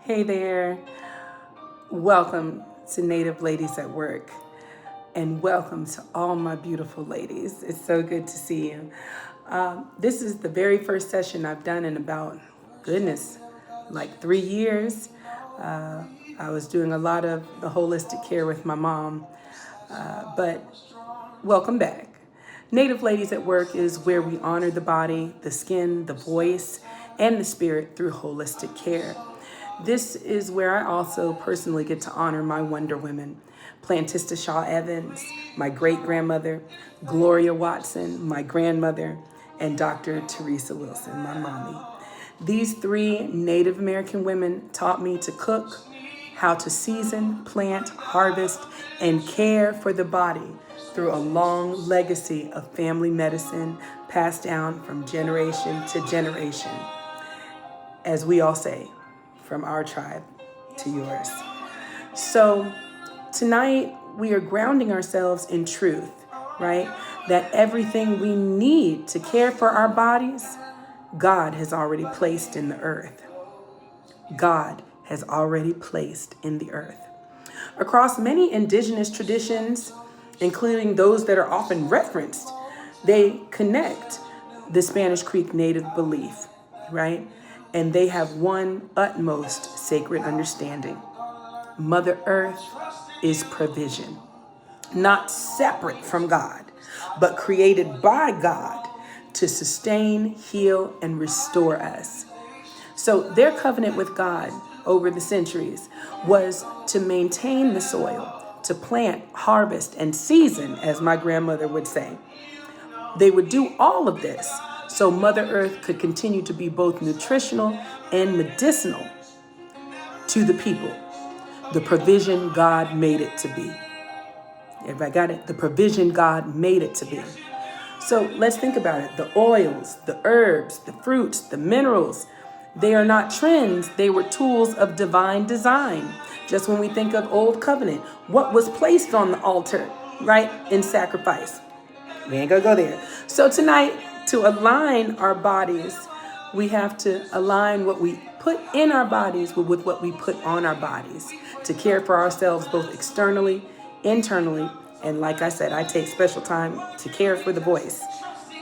Hey there, welcome to Native Ladies at Work, and welcome to all my beautiful ladies. It's so good to see you. This is the very first session I've done in about, goodness, like 3 years. I was doing a lot of the holistic care with my mom, but welcome back. Native Ladies at Work is where we honor the body, the skin, the voice, and the spirit through holistic care. This is where I also personally get to honor my Wonder Women, Plantista Shaw Evans, my great-grandmother, Gloria Watson, my grandmother, and Dr. Teresa Wilson, my mommy. These three Native American women taught me to cook, how to season, plant, harvest, and care for the body through a long legacy of family medicine passed down from generation to generation. As we all say, from our tribe to yours. So tonight we are grounding ourselves in truth, right? That everything we need to care for our bodies, God has already placed in the earth. God has already placed in the earth. Across many indigenous traditions, including those that are often referenced, they connect the Spanish Creek native belief, right? And they have one utmost sacred understanding. Mother Earth is provision, not separate from God, but created by God to sustain, heal, and restore us. So their covenant with God over the centuries was to maintain the soil, to plant, harvest, and season, as my grandmother would say. They would do all of this so Mother Earth could continue to be both nutritional and medicinal to the people. The provision God made it to be. Everybody got it? The provision God made it to be. So let's think about it. The oils, the herbs, the fruits, the minerals, they are not trends. They were tools of divine design. Just when we think of Old Covenant, what was placed on the altar, right, in sacrifice? We ain't gonna go there. So tonight, to align our bodies, we have to align what we put in our bodies with what we put on our bodies to care for ourselves both externally, internally, and like I said, I take special time to care for the voice.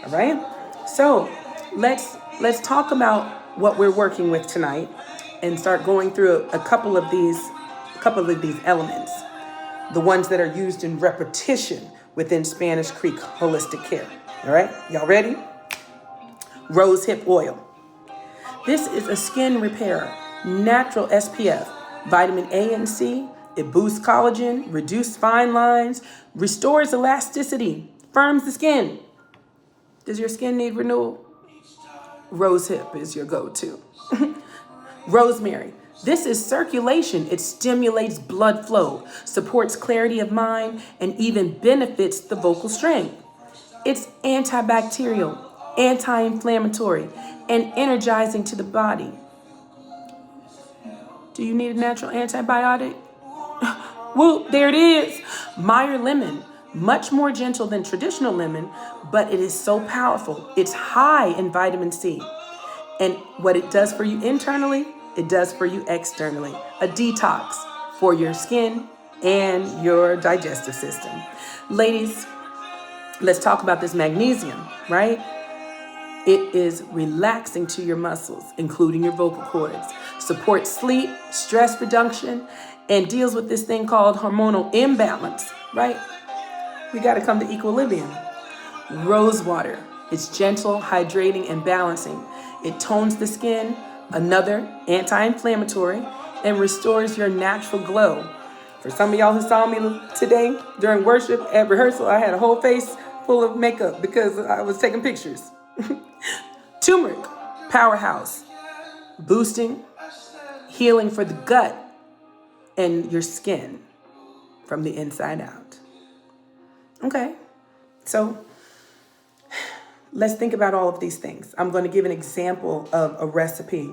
All right? So let's talk about what we're working with tonight and start going through a couple of these elements, the ones that are used in repetition within Spanish Creek holistic care. All right, y'all ready? Rosehip oil. This is a skin repairer, natural SPF, vitamin A and C. It boosts collagen, reduces fine lines, restores elasticity, firms the skin. Does your skin need renewal? Rosehip is your go-to. Rosemary. This is circulation. It stimulates blood flow, supports clarity of mind, and even benefits the vocal strength. It's antibacterial, anti-inflammatory, and energizing to the body. Do you need a natural antibiotic? Whoop, there it is. Meyer lemon, much more gentle than traditional lemon, but it is so powerful. It's high in vitamin C. And what it does for you internally, it does for you externally. A detox for your skin and your digestive system. Ladies, let's talk about this magnesium, right? It is relaxing to your muscles, including your vocal cords, supports sleep, stress reduction, and deals with this thing called hormonal imbalance, right? We got to come to equilibrium. Rosewater. It's gentle, hydrating, and balancing. It tones the skin, another anti-inflammatory, and restores your natural glow. For some of y'all who saw me today during worship at rehearsal, I had a whole face full of makeup because I was taking pictures. Turmeric, powerhouse, boosting, healing for the gut and your skin from the inside out. Okay, so let's think about all of these things. I'm going to give an example of a recipe,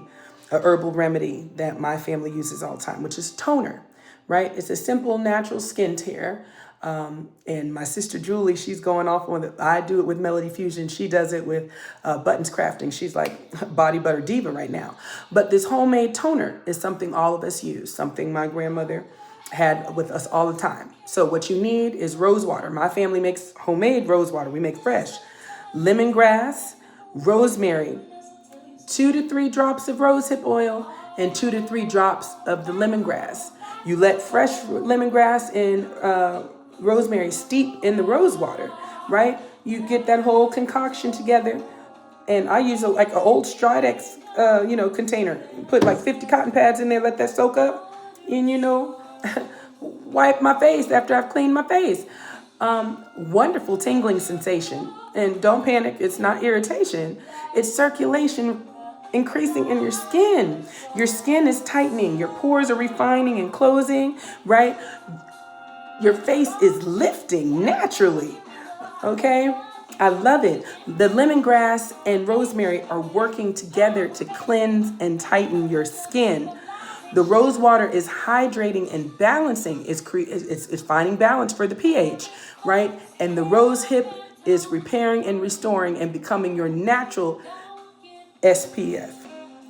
a herbal remedy that my family uses all the time, which is toner, right? It's a simple natural skin care And my sister Julie, she's going off on it. I do it with Melody Fusion. She does it with Buttons Crafting. She's like body butter diva right now. But this homemade toner is something all of us use, something my grandmother had with us all the time. So what you need is rosewater. My family makes homemade rosewater. We make fresh. Lemongrass, rosemary, 2 to 3 drops of rosehip oil, and 2 to 3 drops of the lemongrass. You let fresh lemongrass and rosemary steep in the rose water, right? You get that whole concoction together. And I use like an old Stridex, container. Put like 50 cotton pads in there, let that soak up. And, wipe my face after I've cleaned my face. Wonderful tingling sensation. And don't panic, it's not irritation. It's circulation increasing in your skin. Your skin is tightening. Your pores are refining and closing, right? Your face is lifting naturally, okay? I love it. The lemongrass and rosemary are working together to cleanse and tighten your skin. The rose water is hydrating and balancing. It's finding balance for the pH, right? And the rosehip is repairing and restoring and becoming your natural SPF,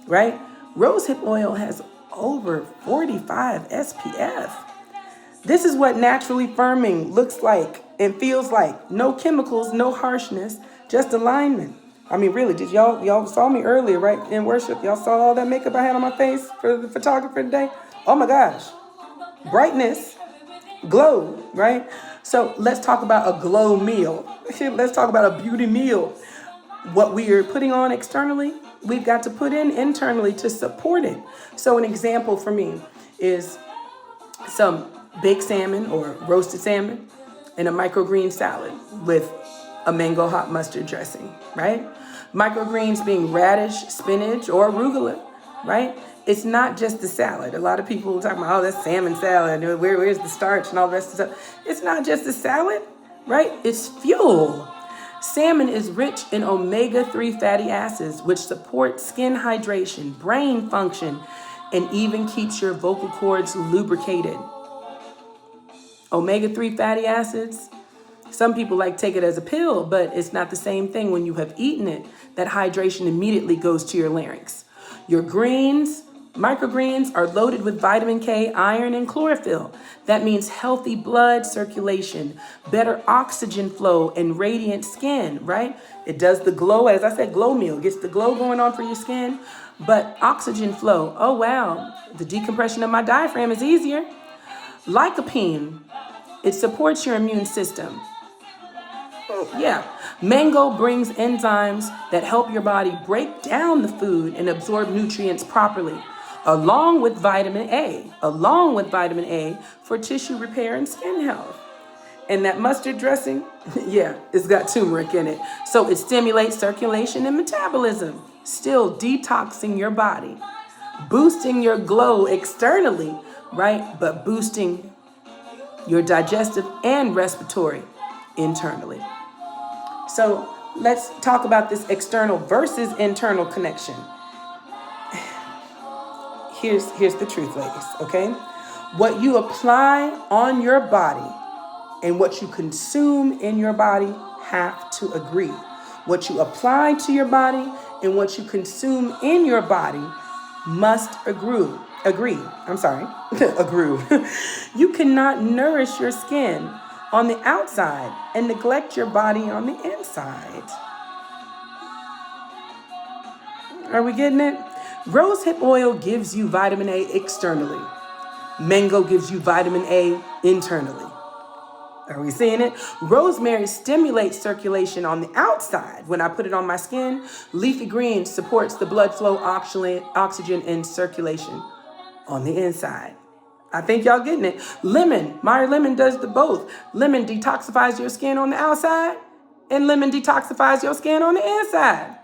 right? Rosehip oil has over 45 SPF. This is what naturally firming looks like and feels like. No chemicals, no harshness, just alignment. I mean, really, did y'all saw me earlier, right? In worship, y'all saw all that makeup I had on my face for the photographer today? Oh my gosh. Brightness, glow, right? So let's talk about a glow meal. Let's talk about a beauty meal. What we are putting on externally, we've got to put in internally to support it. So an example for me is some baked salmon or roasted salmon and a microgreen salad with a mango hot mustard dressing, right? Microgreens being radish, spinach, or arugula, right? It's not just the salad. A lot of people talk about, oh, that's salmon salad. Where's the starch and all the rest of stuff? It's not just the salad, right? It's fuel. Salmon is rich in omega-3 fatty acids, which support skin hydration, brain function, and even keeps your vocal cords lubricated. Omega-3 fatty acids, some people like take it as a pill, but it's not the same thing. When you have eaten it, that hydration immediately goes to your larynx. Your greens, microgreens, are loaded with vitamin K, iron, and chlorophyll. That means healthy blood circulation, better oxygen flow, and radiant skin, right? It does the glow, as I said, glow meal, gets the glow going on for your skin. But oxygen flow, oh wow, the decompression of my diaphragm is easier. Lycopene, it supports your immune system. Yeah, mango brings enzymes that help your body break down the food and absorb nutrients properly, along with vitamin A for tissue repair and skin health. And that mustard dressing, yeah, it's got turmeric in it. So it stimulates circulation and metabolism, still detoxing your body, boosting your glow externally, right? But boosting your digestive and respiratory internally. So let's talk about this external versus internal connection. Here's the truth, ladies, okay? What you apply on your body and what you consume in your body have to agree. What you apply to your body and what you consume in your body must agree. Agree. You cannot nourish your skin on the outside and neglect your body on the inside. Are we getting it? Rosehip oil gives you vitamin A externally. Mango gives you vitamin A internally. Are we seeing it? Rosemary stimulates circulation on the outside. When I put it on my skin, leafy green supports the blood flow, oxygen, and circulation on the inside. I think y'all getting it. Lemon, Meyer Lemon does the both. Lemon detoxifies your skin on the outside, and lemon detoxifies your skin on the inside.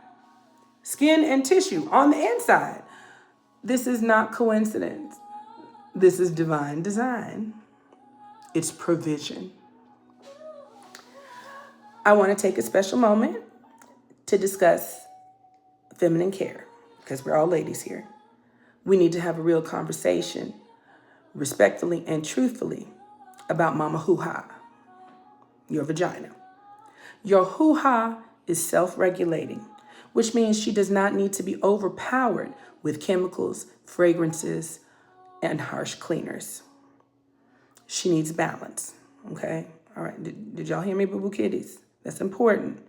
Skin and tissue on the inside. This is not coincidence. This is divine design. It's provision. I want to take a special moment to discuss feminine care, because we're all ladies here. We need to have a real conversation, respectfully and truthfully, about mama hoo-ha. your vagina. Your hoo-ha is self-regulating, which means she does not need to be overpowered with chemicals, fragrances, and harsh cleaners. She needs balance, okay? All right, did y'all hear me, boo-boo kitties? That's important,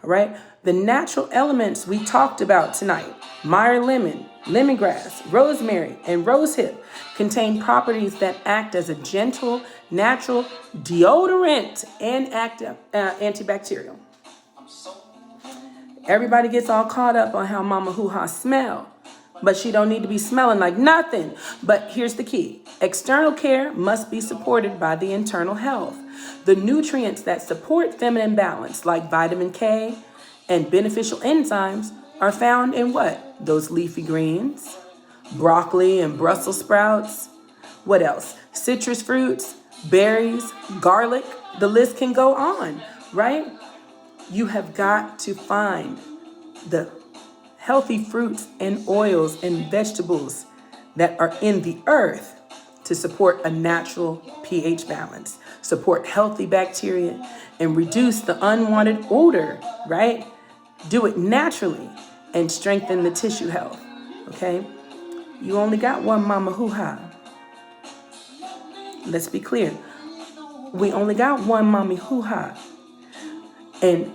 all right? The natural elements we talked about tonight, Meyer lemon, lemongrass, rosemary, and rosehip, contain properties that act as a gentle, natural deodorant and antibacterial. Everybody gets all caught up on how Mama Hoo-Ha smell, but she don't need to be smelling like nothing. But here's the key. External care must be supported by the internal health. The nutrients that support feminine balance, like vitamin K and beneficial enzymes, are found in what? Those leafy greens, broccoli and Brussels sprouts. What else? Citrus fruits, berries, garlic. The list can go on, right? You have got to find the healthy fruits and oils and vegetables that are in the earth to support a natural pH balance, support healthy bacteria, and reduce the unwanted odor, right? Do it naturally and strengthen the tissue health, okay? You only got one Mama Hoo-Ha. Let's be clear. We only got one Mommy Hoo-Ha. And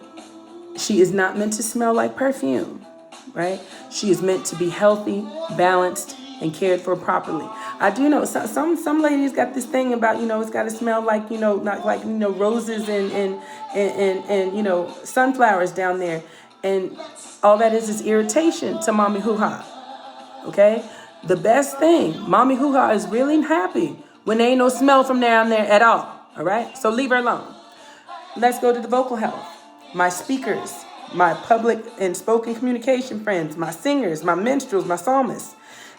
she is not meant to smell like perfume, right? She is meant to be healthy, balanced, and cared for properly. I do know some ladies got this thing about, it's got to smell like, not like, roses and sunflowers down there. And all that is irritation to Mommy Hoo-Ha, okay? The best thing, Mommy Hoo-Ha is really happy when there ain't no smell from down there at all, all right? So leave her alone. Let's go to the vocal health. My speakers, my public and spoken communication friends, my singers, my minstrels, my psalmists.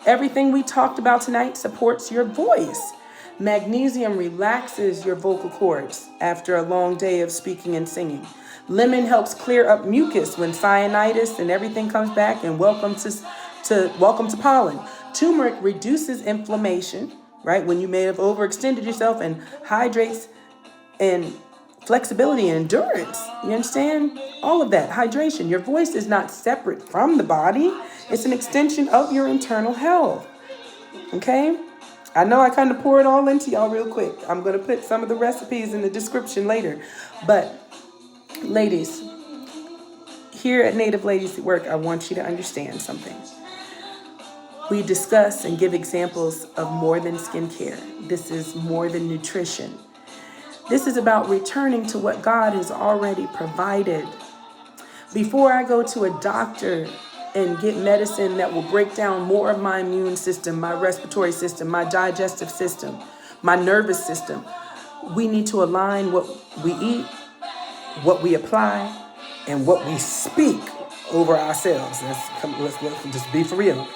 Everything we talked about tonight supports your voice. Magnesium relaxes your vocal cords after a long day of speaking and singing. Lemon helps clear up mucus when sinusitis and everything comes back, and welcome to pollen. Turmeric reduces inflammation, right? When you may have overextended yourself, and hydrates and flexibility and endurance. You understand? All of that. Hydration. Your voice is not separate from the body. It's an extension of your internal health. Okay? I know I kind of pour it all into y'all real quick. I'm going to put some of the recipes in the description later. But ladies, here at Native Ladies at Work, I want you to understand something. We discuss and give examples of more than skincare. This is more than nutrition. This is about returning to what God has already provided. Before I go to a doctor and get medicine that will break down more of my immune system, my respiratory system, my digestive system, my nervous system, we need to align what we eat, what we apply, and what we speak over ourselves. Let's just be for real.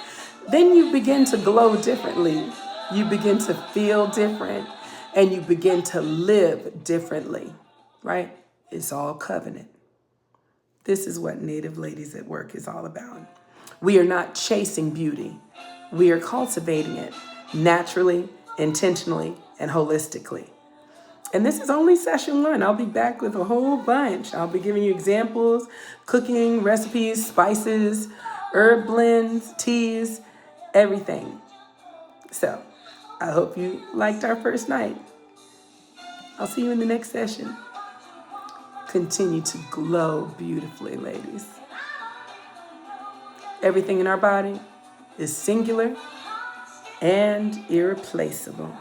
Then you begin to glow differently. You begin to feel different. And you begin to live differently, right? It's all covenant. This is what Native Ladies at Work is all about. We are not chasing beauty. We are cultivating it naturally, intentionally, and holistically. And this is only session 1. I'll be back with a whole bunch. I'll be giving you examples, cooking, recipes, spices, herb blends, teas, everything. So I hope you liked our first night. I'll see you in the next session. Continue to glow beautifully, ladies. Everything in our body is singular and irreplaceable.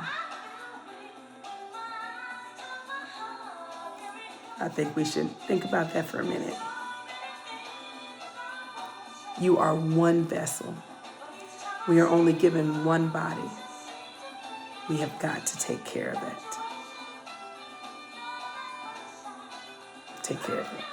I think we should think about that for a minute. You are one vessel. We are only given one body. We have got to take care of it. Take care of it.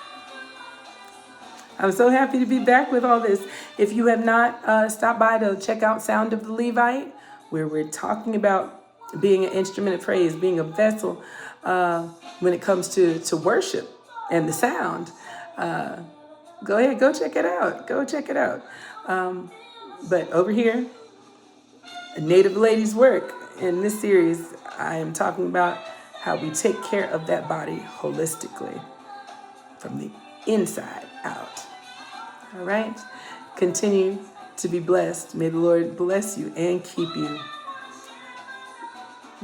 I'm so happy to be back with all this. If you have not stopped by to check out Sound of the Levite, where we're talking about being an instrument of praise, being a vessel when it comes to worship and the sound, go ahead, go check it out. Go check it out. But over here, Native Ladies Work, in this series, I am talking about how we take care of that body holistically from the inside out. All right? Continue to be blessed. May the Lord bless you and keep you.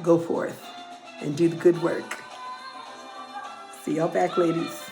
Go forth and do the good work. See y'all back, ladies.